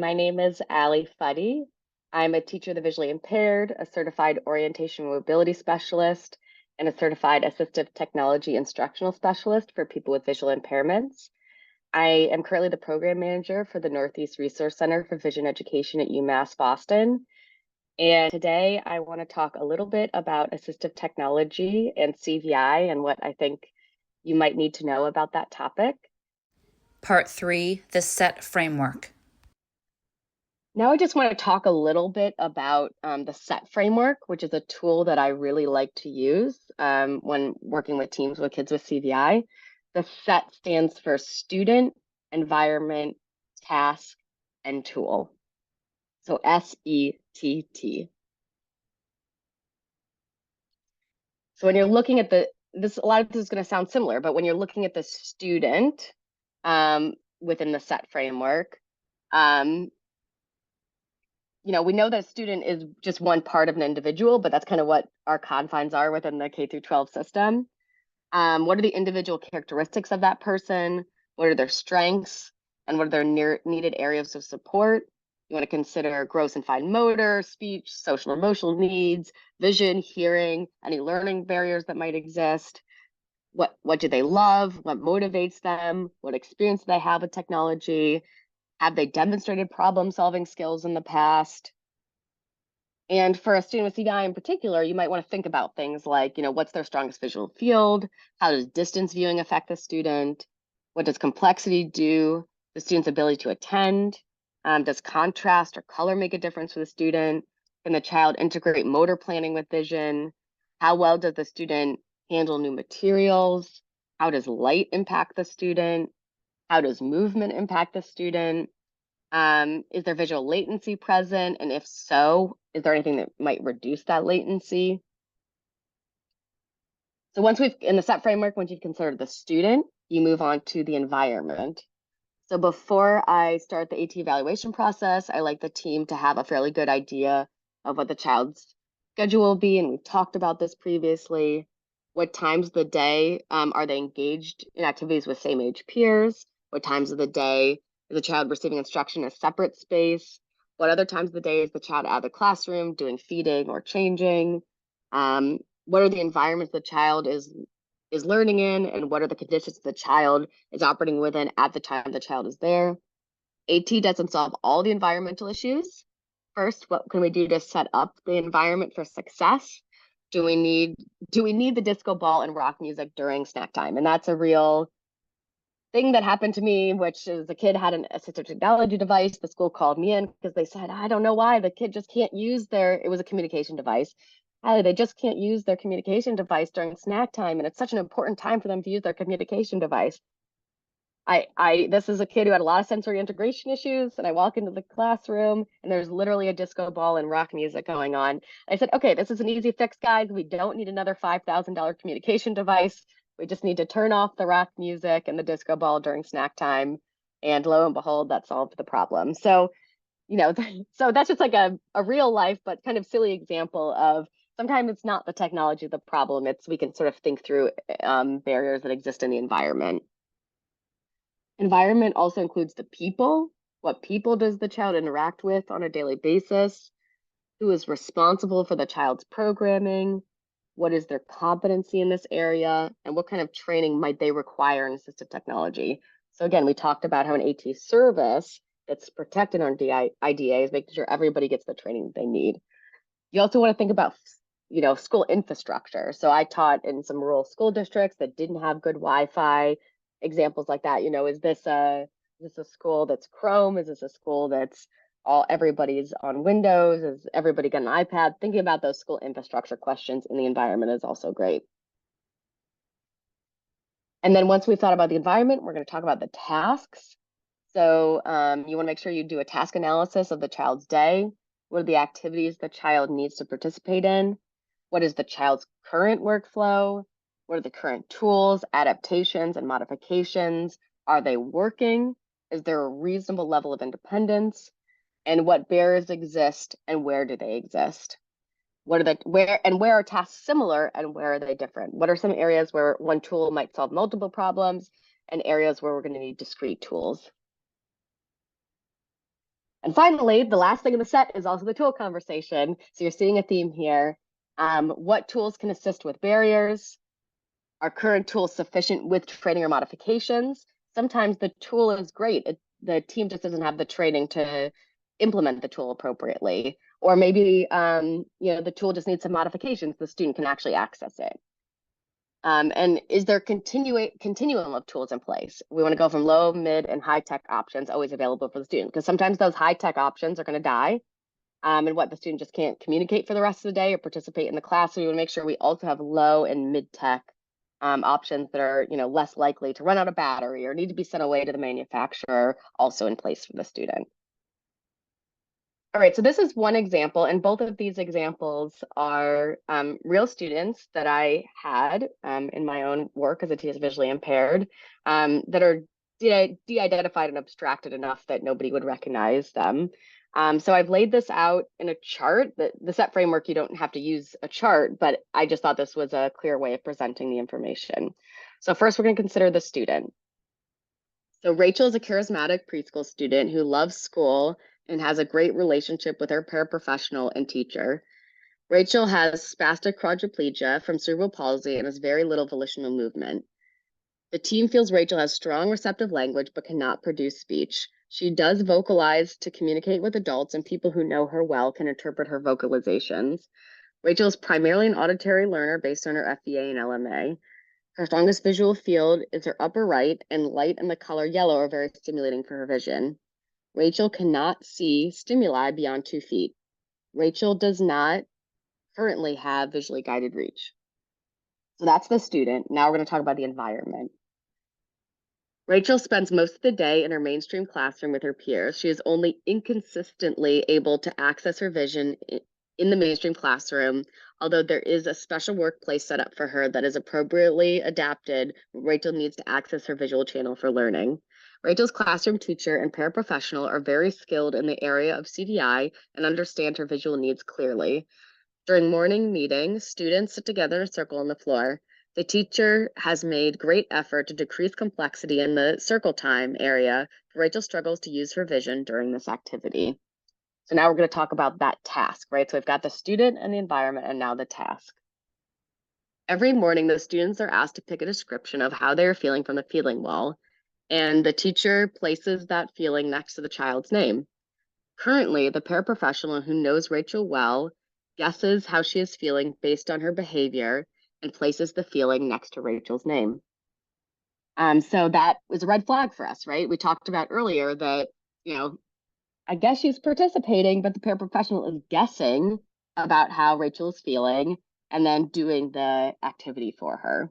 My name is Allie Futty. I'm a teacher of the visually impaired, a certified orientation and mobility specialist, and a certified assistive technology instructional specialist for people with visual impairments. I am currently the program manager for the Northeast Resource Center for Vision Education at UMass Boston. And today I want to talk a little bit about assistive technology and CVI and what I think you might need to know about that topic. Part 3, the SETT Framework. Now I just want to talk a little bit about the SETT Framework, which is a tool that I really like to use when working with teams with kids with CVI. The SETT stands for Student, Environment, Task, and Tool. So SETT. So when you're looking at a lot of this is going to sound similar, but when you're looking at the student within the SETT framework, we know that student is just one part of an individual, but that's kind of what our confines are within the K through 12 system. What are the individual characteristics of that person? What are their strengths? And what are their needed areas of support? You want to consider gross and fine motor, speech, social emotional needs, vision, hearing, any learning barriers that might exist. What do they love? What motivates them? What experience do they have with technology? Have they demonstrated problem-solving skills in the past? And for a student with CVI in particular, you might want to think about things like, what's their strongest visual field? How does distance viewing affect the student? What does complexity do? The student's ability to attend? Does contrast or color make a difference for the student? Can the child integrate motor planning with vision? How well does the student handle new materials? How does light impact the student? How does movement impact the student? Is there visual latency present? And if so, is there anything that might reduce that latency? So in the SETT framework, once you've considered the student, you move on to the environment. So before I start the AT evaluation process, I like the team to have a fairly good idea of what the child's schedule will be. And we've talked about this previously. What times of the day are they engaged in activities with same age peers? What times of the day is the child receiving instruction in a separate space? What other times of the day is the child out of the classroom doing feeding or changing? What are the environments the child is learning in, and what are the conditions the child is operating within at the time the child is there? AT doesn't solve all the environmental issues. First, what can we do to set up the environment for success? Do we need the disco ball and rock music during snack time? And that's a real thing that happened to me, which is the kid had an assistive technology device. The school called me in because they said, I don't know why the kid just can't use it was a communication device. They just can't use their communication device during snack time. And it's such an important time for them to use their communication device. This is a kid who had a lot of sensory integration issues, and I walk into the classroom and there's literally a disco ball and rock music going on. I said, okay, this is an easy fix, guys. We don't need another $5,000 communication device. We just need to turn off the rock music and the disco ball during snack time. And lo and behold, that solved the problem. So, so that's just like a real life, but kind of silly example of sometimes it's not the technology the problem. We can sort of think through barriers that exist in the environment. Environment also includes the people. What people does the child interact with on a daily basis? Who is responsible for the child's programming? What is their competency in this area? And what kind of training might they require in assistive technology? So again, we talked about how an AT service that's protected on IDA is making sure everybody gets the training they need. You also want to think about school infrastructure. So I taught in some rural school districts that didn't have good Wi-Fi. Examples like that, is this a school that's Chrome? Is this a school that's everybody's on Windows? Is everybody got an iPad? Thinking about those school infrastructure questions in the environment is also great. And then once we've thought about the environment, we're going to talk about the tasks. So you want to make sure you do a task analysis of the child's day. What are the activities the child needs to participate in? What is the child's current workflow? What are the current tools, adaptations, and modifications? Are they working? Is there a reasonable level of independence? And what barriers exist and where do they exist? Where are tasks similar and where are they different? What are some areas where one tool might solve multiple problems and areas where we're going to need discrete tools? And finally, the last thing in the set is also the tool conversation. So you're seeing a theme here. What tools can assist with barriers? Are current tools sufficient with training or modifications? Sometimes the tool is great. The team just doesn't have the training to implement the tool appropriately. Or maybe the tool just needs some modifications. The student can actually access it. And is there continuum of tools in place? We want to go from low, mid, and high tech options always available for the student, because sometimes those high tech options are going to die, and what the student just can't communicate for the rest of the day or participate in the class. So we want to make sure we also have low and mid tech options that are less likely to run out of battery or need to be sent away to the manufacturer, also in place for the student. All right, so this is one example, and both of these examples are real students that I had in my own work as a TS visually impaired that are de-identified and abstracted enough that nobody would recognize them. So I've laid this out in a chart. The SETT framework, you don't have to use a chart, but I just thought this was a clear way of presenting the information. So first, we're going to consider the student. So Rachel is a charismatic preschool student who loves school and has a great relationship with her paraprofessional and teacher. Rachel has spastic quadriplegia from cerebral palsy and has very little volitional movement. The team feels Rachel has strong receptive language but cannot produce speech. She does vocalize to communicate with adults, and people who know her well can interpret her vocalizations. Rachel is primarily an auditory learner based on her FEA and LMA. Her strongest visual field is her upper right, and light and the color yellow are very stimulating for her vision. Rachel cannot see stimuli beyond 2 feet. Rachel does not currently have visually guided reach. So that's the student. Now we're going to talk about the environment. Rachel spends most of the day in her mainstream classroom with her peers. She is only inconsistently able to access her vision in the mainstream classroom, although there is a special workplace set up for her that is appropriately adapted. Rachel needs to access her visual channel for learning. Rachel's classroom teacher and paraprofessional are very skilled in the area of CVI and understand her visual needs clearly. During morning meetings, students sit together in a circle on the floor. The teacher has made great effort to decrease complexity in the circle time area. Rachel struggles to use her vision during this activity. So now we're going to talk about that task, right? So we've got the student and the environment, and now the task. Every morning, the students are asked to pick a description of how they are feeling from the feeling wall, and the teacher places that feeling next to the child's name. Currently, the paraprofessional who knows Rachel well guesses how she is feeling based on her behavior and places the feeling next to Rachel's name. So that was a red flag for us, right? We talked about earlier that, I guess she's participating, but the paraprofessional is guessing about how Rachel is feeling and then doing the activity for her.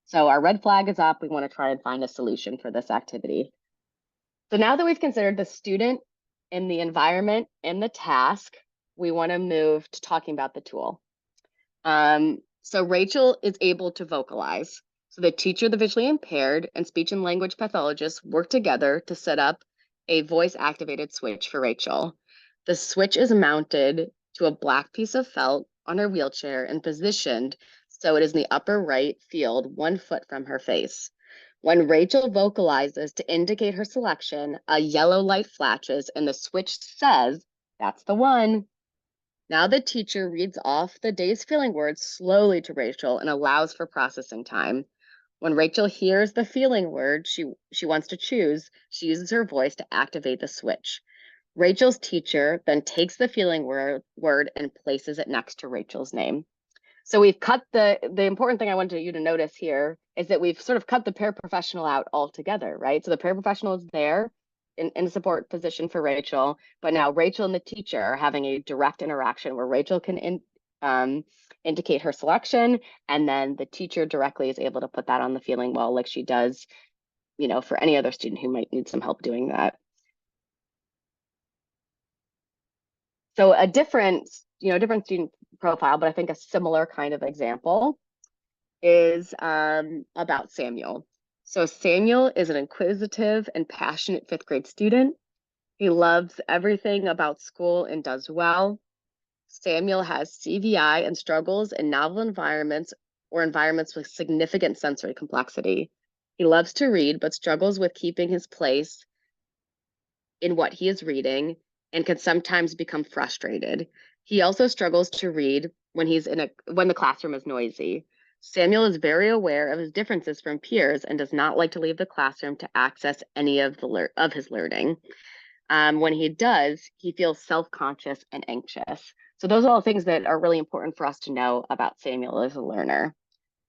So our red flag is up. We want to try and find a solution for this activity. So now that we've considered the student and the environment and the task, we want to move to talking about the tool. So Rachel is able to vocalize. So the teacher, the visually impaired, and speech and language pathologist work together to set up a voice-activated switch for Rachel. The switch is mounted to a black piece of felt on her wheelchair and positioned so it is in the upper right field, 1 foot from her face. When Rachel vocalizes to indicate her selection, a yellow light flashes and the switch says, "That's the one." Now the teacher reads off the day's feeling words slowly to Rachel and allows for processing time. When Rachel hears the feeling word she wants to choose, she uses her voice to activate the switch. Rachel's teacher then takes the feeling word and places it next to Rachel's name. So we've cut the important thing I wanted you to notice here is that we've sort of cut the paraprofessional out altogether, right? So the paraprofessional is there in a support position for Rachel, but now Rachel and the teacher are having a direct interaction where Rachel can indicate her selection, and then the teacher directly is able to put that on the feeling wall like she does, for any other student who might need some help doing that. So a different student profile, but I think a similar kind of example is about Samuel. So Samuel is an inquisitive and passionate 5th grade student. He loves everything about school and does well. Samuel has CVI and struggles in novel environments or environments with significant sensory complexity. He loves to read, but struggles with keeping his place in what he is reading and can sometimes become frustrated. He also struggles to read when when the classroom is noisy. Samuel is very aware of his differences from peers and does not like to leave the classroom to access any of his learning. When he does, he feels self-conscious and anxious. So those are all things that are really important for us to know about Samuel as a learner.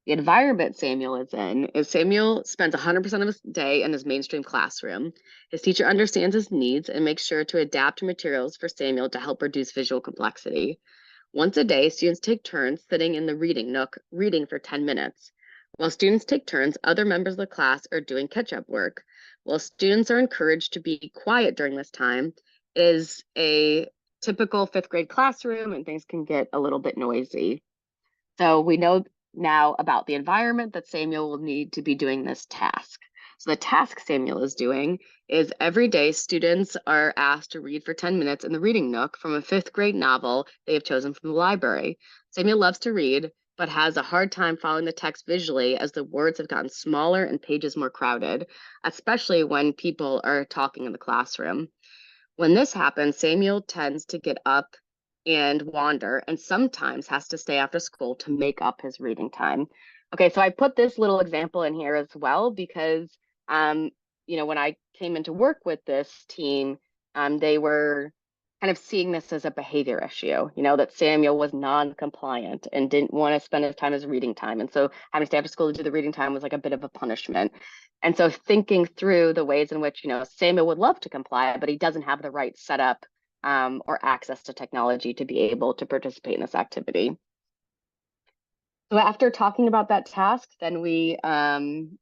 The environment Samuel is in is Samuel spends 100% of his day in his mainstream classroom. His teacher understands his needs and makes sure to adapt materials for Samuel to help reduce visual complexity. Once a day, students take turns sitting in the reading nook, reading for 10 minutes. While students take turns, other members of the class are doing catch-up work. While students are encouraged to be quiet during this time, it is a typical fifth grade classroom and things can get a little bit noisy. So we know now about the environment that Samuel will need to be doing this task. So the task Samuel is doing is every day students are asked to read for 10 minutes in the reading nook from a fifth grade novel they have chosen from the library. Samuel loves to read, but has a hard time following the text visually as the words have gotten smaller and pages more crowded, especially when people are talking in the classroom. When this happens, Samuel tends to get up and wander and sometimes has to stay after school to make up his reading time. Okay, so I put this little example in here as well because, um, when I came into work with this team, they were kind of seeing this as a behavior issue, that Samuel was non-compliant and didn't want to spend his time as reading time. And so having to stay after school to do the reading time was like a bit of a punishment. And so thinking through the ways in which, Samuel would love to comply, but he doesn't have the right setup or access to technology to be able to participate in this activity. So after talking about that task, then we can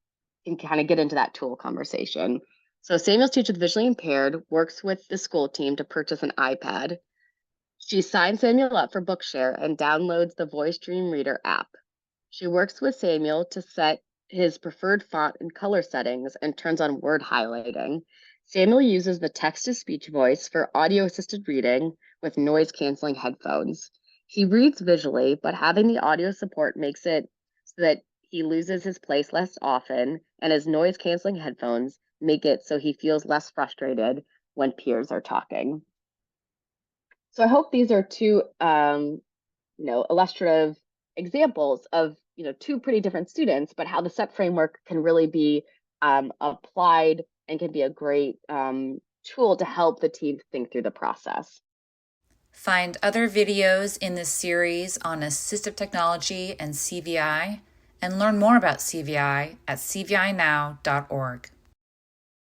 kind of get into that tool conversation. So Samuel's teacher, the visually impaired, works with the school team to purchase an iPad. She signs Samuel up for Bookshare and downloads the Voice Dream Reader app. She works with Samuel to set his preferred font and color settings and turns on word highlighting. Samuel uses the text-to-speech voice for audio-assisted reading with noise-canceling headphones. He reads visually, but having the audio support makes it so that he loses his place less often, and his noise-canceling headphones make it so he feels less frustrated when peers are talking. So I hope these are two illustrative examples of two pretty different students, but how the SETT framework can really be applied and can be a great tool to help the team think through the process. Find other videos in this series on assistive technology and CVI, and learn more about CVI at cvinow.org.